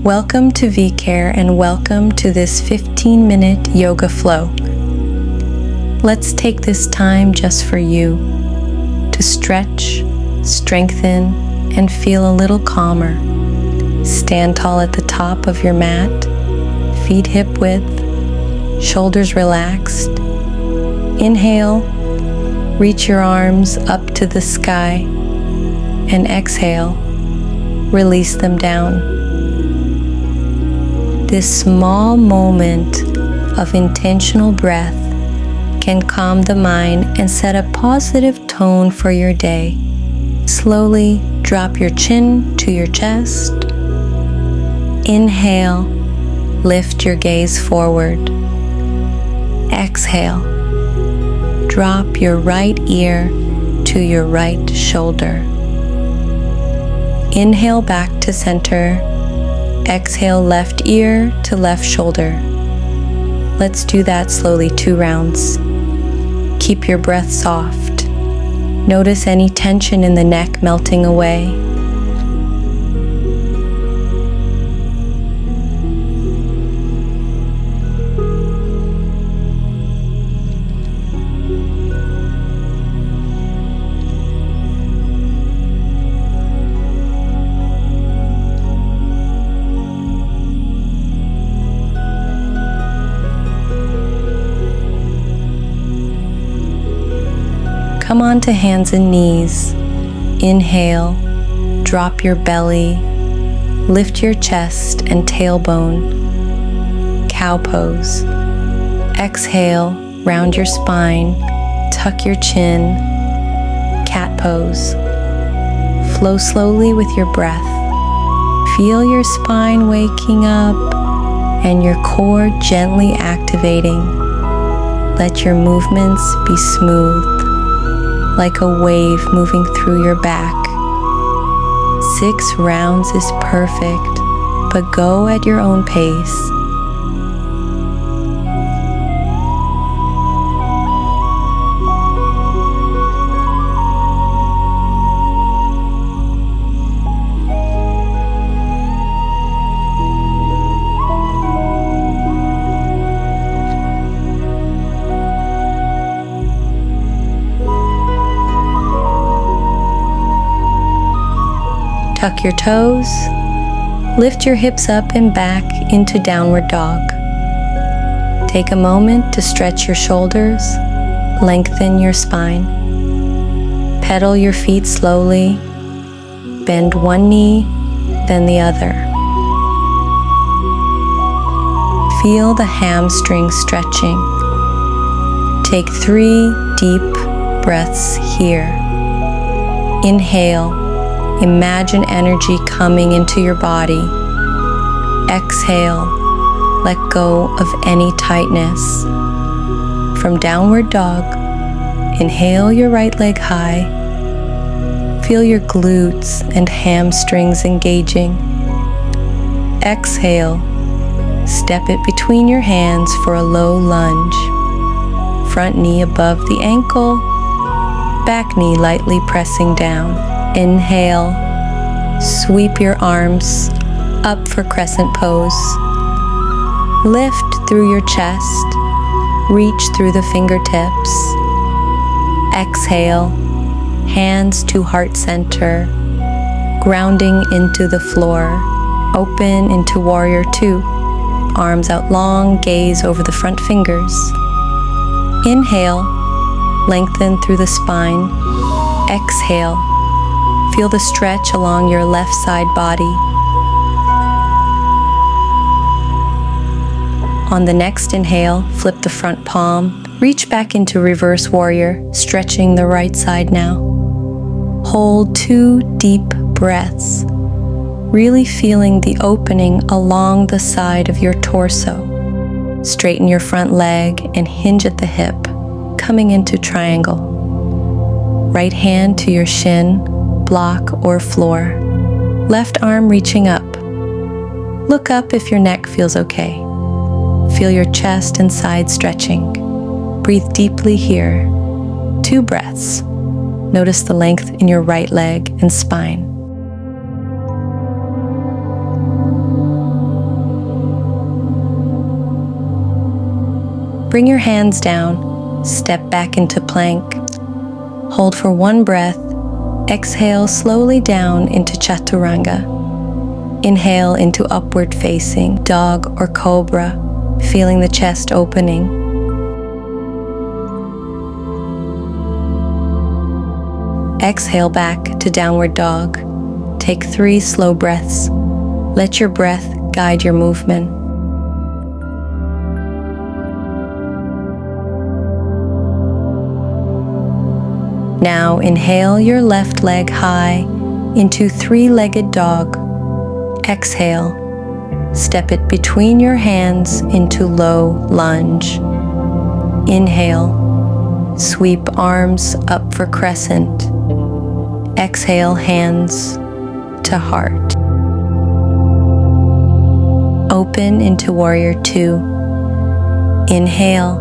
Welcome to V-Care and welcome to this 15-minute yoga flow. Let's take this time just for you to stretch, strengthen, and feel a little calmer. Stand tall at the top of your mat, feet hip width, shoulders relaxed. Inhale, reach your arms up to the sky, and exhale, release them down. This small moment of intentional breath can calm the mind and set a positive tone for your day. Slowly drop your chin to your chest. Inhale, lift your gaze forward. Exhale, drop your right ear to your right shoulder. Inhale back to center. Exhale left ear to left shoulder. Let's do that slowly 2 rounds. Keep your breath soft. Notice any tension in the neck melting away. Come on to hands and knees. Inhale, drop your belly, lift your chest and tailbone. Cow pose. Exhale, round your spine, tuck your chin. Cat pose. Flow slowly with your breath. Feel your spine waking up and your core gently activating. Let your movements be smooth, like a wave moving through your back. 6 rounds is perfect, but go at your own pace. Tuck your toes, lift your hips up and back into downward dog. Take a moment to stretch your shoulders, lengthen your spine. Pedal your feet slowly, bend one knee, then the other. Feel the hamstrings stretching. Take 3 deep breaths here. Inhale. Imagine energy coming into your body. Exhale, let go of any tightness. From downward dog, inhale your right leg high. Feel your glutes and hamstrings engaging. Exhale, step it between your hands for a low lunge. Front knee above the ankle, back knee lightly pressing down. Inhale, sweep your arms up for crescent pose. Lift through your chest, reach through the fingertips. Exhale, hands to heart center, grounding into the floor. Open into warrior 2. Arms out long, gaze over the front fingers. Inhale, lengthen through the spine. Exhale, feel the stretch along your left side body. On the next inhale, flip the front palm, reach back into reverse warrior, stretching the right side now. Hold 2 deep breaths, really feeling the opening along the side of your torso. Straighten your front leg and hinge at the hip, coming into triangle. Right hand to your shin, block or floor. Left arm reaching up. Look up if your neck feels okay. Feel your chest and side stretching. Breathe deeply here. 2 breaths. Notice the length in your right leg and spine. Bring your hands down, step back into plank. Hold for 1 breath, exhale slowly down into chaturanga. Inhale into upward facing dog or cobra, feeling the chest opening. Exhale back to downward dog. Take 3 slow breaths. Let your breath guide your movement. Now inhale your left leg high into 3-legged dog. Exhale, step it between your hands into low lunge. Inhale, sweep arms up for crescent. Exhale, hands to heart. Open into warrior 2. Inhale,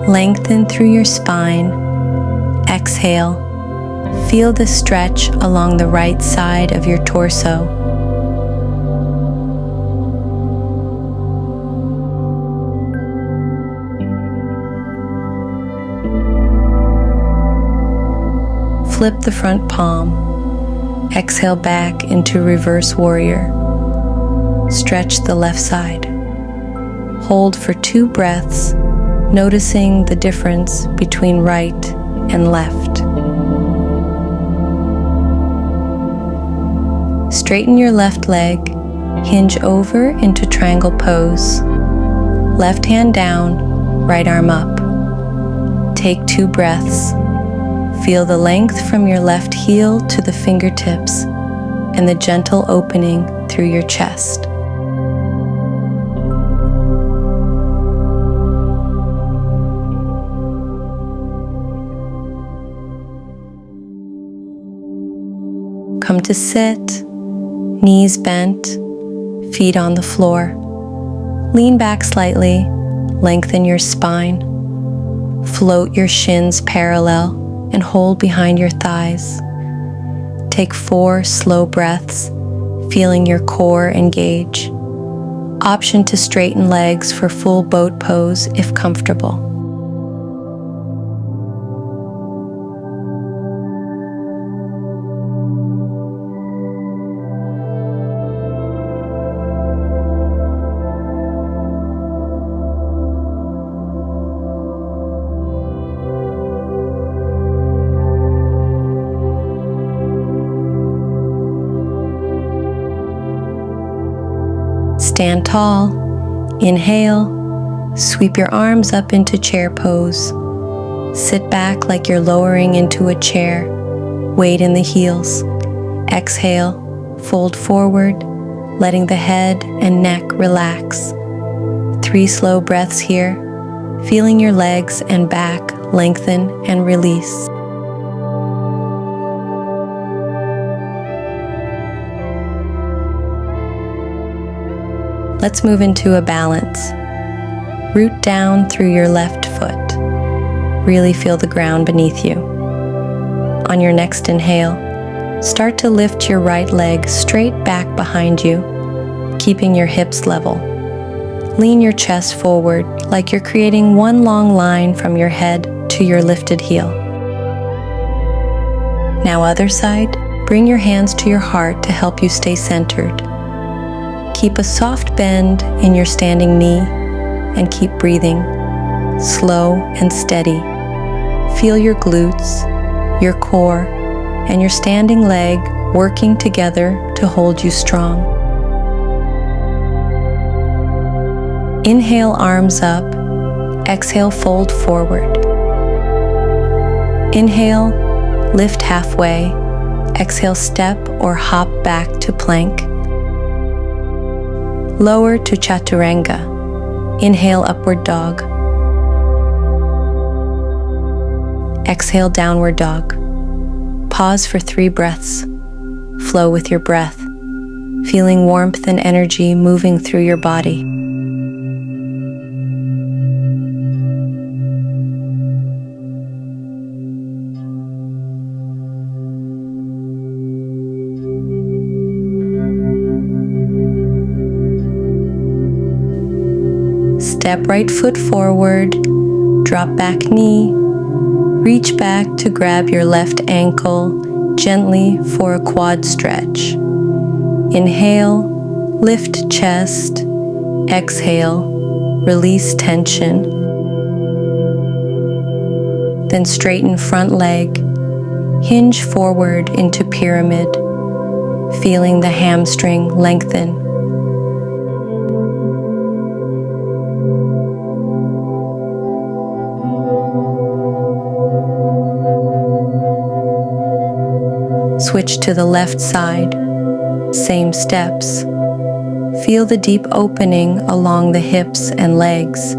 lengthen through your spine. Exhale, feel the stretch along the right side of your torso. Flip the front palm. Exhale back into reverse warrior. Stretch the left side. Hold for 2 breaths, noticing the difference between right and left. Straighten your left leg, hinge over into triangle pose. Left hand down, right arm up. Take 2 breaths. Feel the length from your left heel to the fingertips and the gentle opening through your chest. Come to sit, knees bent, feet on the floor. Lean back slightly, lengthen your spine. Float your shins parallel and hold behind your thighs. Take 4 slow breaths, feeling your core engage. Option to straighten legs for full boat pose if comfortable. Stand tall. Inhale, sweep your arms up into chair pose. Sit back like you're lowering into a chair. Weight in the heels. Exhale, fold forward, letting the head and neck relax. 3 slow breaths here, feeling your legs and back lengthen and release. Let's move into a balance. Root down through your left foot. Really feel the ground beneath you. On your next inhale, start to lift your right leg straight back behind you, keeping your hips level. Lean your chest forward like you're creating one long line from your head to your lifted heel. Now other side, bring your hands to your heart to help you stay centered. Keep a soft bend in your standing knee and keep breathing, slow and steady. Feel your glutes, your core, and your standing leg working together to hold you strong. Inhale, arms up. Exhale, fold forward. Inhale, lift halfway. Exhale, step or hop back to plank. Lower to chaturanga. Inhale, upward dog. Exhale, downward dog. Pause for 3 breaths. Flow with your breath, feeling warmth and energy moving through your body. Step right foot forward, drop back knee, reach back to grab your left ankle gently for a quad stretch. Inhale, lift chest. Exhale, release tension. Then straighten front leg, hinge forward into pyramid, feeling the hamstring lengthen. Switch to the left side, same steps. Feel the deep opening along the hips and legs.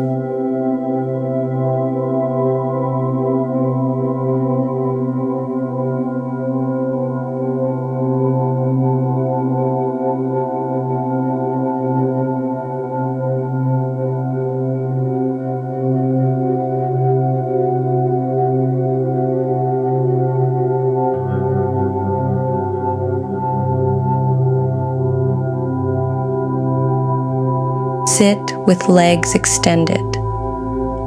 Sit with legs extended.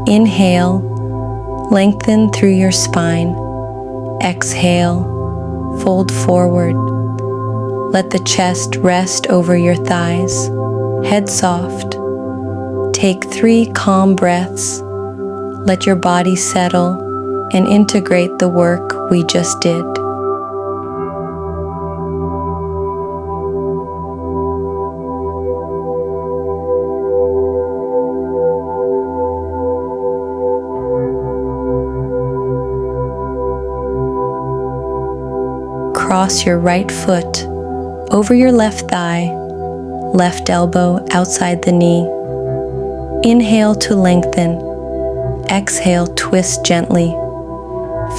Inhale, lengthen through your spine. Exhale, fold forward. Let the chest rest over your thighs. Head soft. Take 3 calm breaths. Let your body settle and integrate the work we just did. Cross your right foot over your left thigh, left elbow outside the knee. Inhale to lengthen. Exhale, twist gently.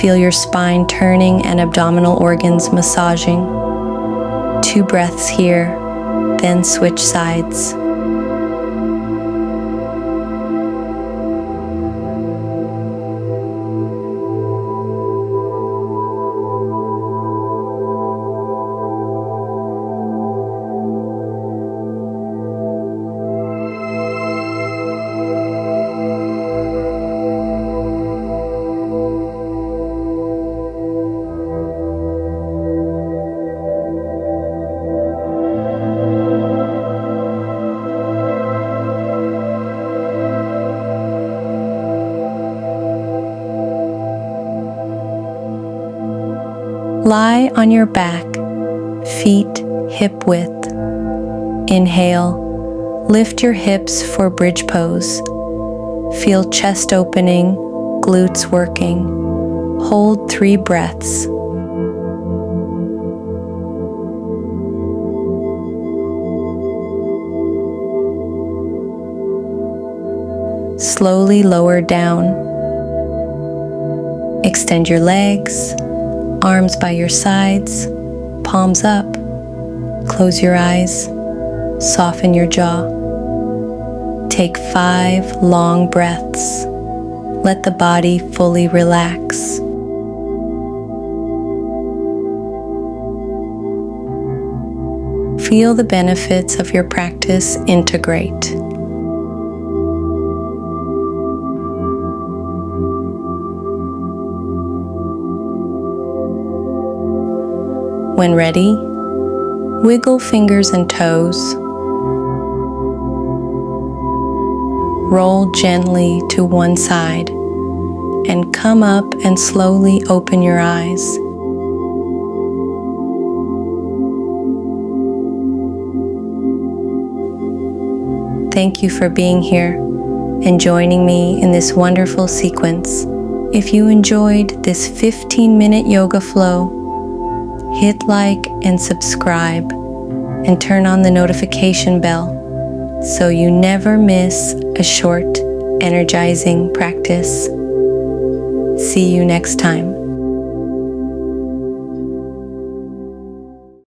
Feel your spine turning and abdominal organs massaging. 2 breaths here, then switch sides. Lie on your back, feet hip width. Inhale, lift your hips for bridge pose. Feel chest opening, glutes working. Hold 3 breaths. Slowly lower down. Extend your legs. Arms by your sides, palms up. Close your eyes, soften your jaw. Take 5 long breaths. Let the body fully relax. Feel the benefits of your practice integrate. When ready, wiggle fingers and toes. Roll gently to one side and come up and slowly open your eyes. Thank you for being here and joining me in this wonderful sequence. If you enjoyed this 15-minute yoga flow, hit like and subscribe and turn on the notification bell so you never miss a short, energizing practice. See you next time.